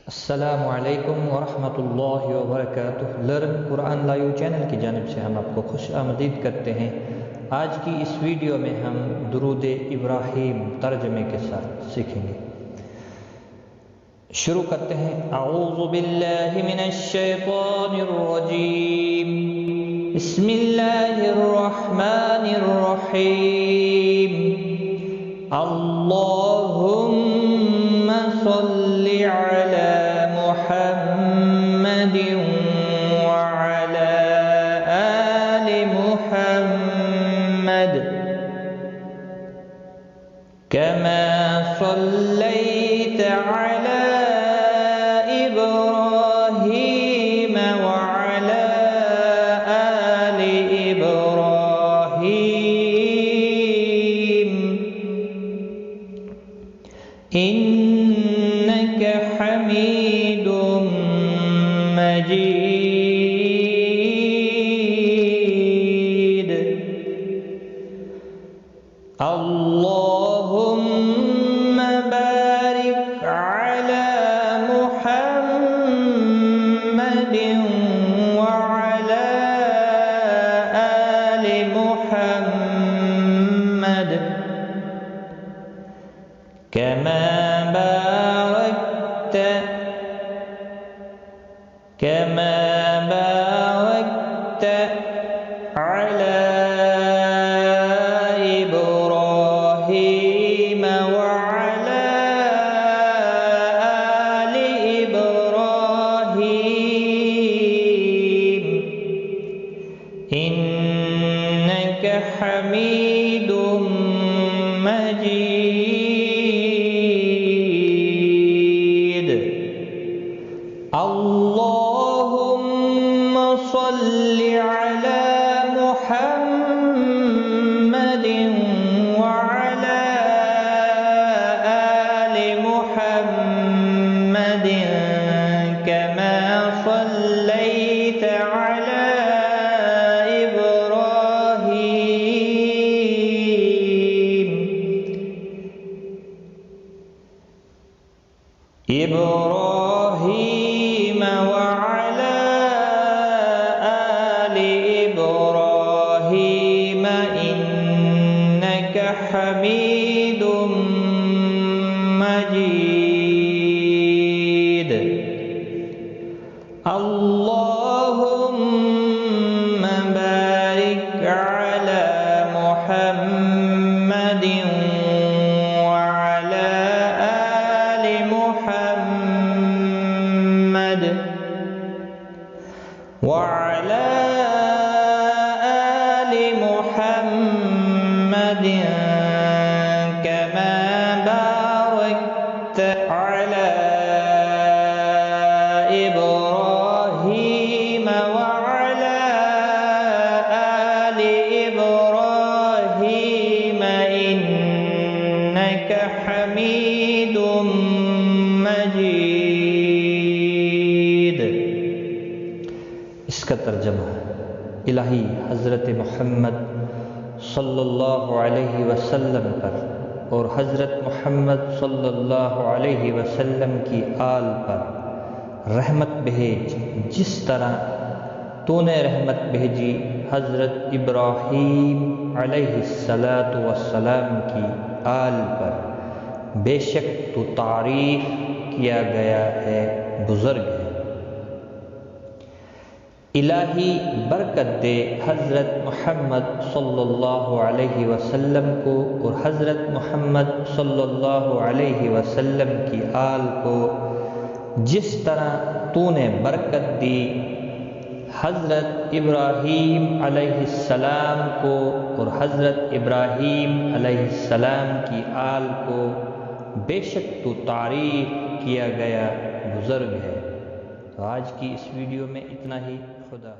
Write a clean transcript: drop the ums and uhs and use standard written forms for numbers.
अस्सलामु अलैकुम वरहमतुल्लाहि वबरकातुहू। लर्न कुरान लाइव चैनल की जानिब से हम आपको खुश आमदीद करते हैं। आज की इस वीडियो में हम दुरूद इब्राहीम तर्जमे के साथ सीखेंगे। शुरू करते हैं। अऊज़ु बिल्लाहि मिनश शैतानिर रजीम, बिस्मिल्लाहिर रहमानिर रहीम। अल्लाहुम्मा सल्लि अला मुहम्मदिन व अला आलि मुहम्मद कमा सल्लैत अला इब्राहीम व अला आलि इब्राहीम इन्नक हमीदुम मजीद। अल्लाहुम्मा बारिक अला मुहम्मदिन व अला आलि मुहम्मद कमा बारकत अला इब्राहीम व अला आलि इब्राहीम इन्नक हमीदुम मजीद। अल्लाहुम्मा सल्लि अला मुहम्मदिन व अला आलि मुहम्मदिन कमा सल्लैत अला इब्राहीम व अला आलि इब्राहीम इन्नक हमीदुम मजीद। अल्लाहुम्मा बारिक अला मुहम्मदिन व अला आलि मुहम्मद व अला आलि मुहम्मदिन कमा बारकत अला इब्राहीम व अला आलि इब्राहीम इन्नक हमीदुम मजीद। इसका तर्जमा है, इलाही हज़रत मोहम्मद सल्लल्लाहु अलैहि वसल्लम पर और हज़रत मोहम्मद सल्लल्लाहु अलैहि वसल्लम की आल पर रहमत भेज, जिस तरह तूने रहमत भेजी हज़रत इब्राहीम अलैहिस्सलातु वस्सलाम की आल पर। बेशक तू तारीफ़ किया गया है, बुज़ुर्ग है। इलाही बरकत दे हज़रत मोहम्मद सल्लल्लाहु अलैहि वसल्लम को और हज़रत मोहम्मद सल्लल्लाहु अलैहि वसल्लम की आल को, जिस तरह तूने बरकत दी हज़रत इब्राहीम अलैहिस्सलाम को और हज़रत इब्राहीम अलैहिस्सलाम की आल को। बेशक तू तारीफ़ किया गया बुज़ुर्ग है। तो आज की इस वीडियो में इतना ही। खुदा।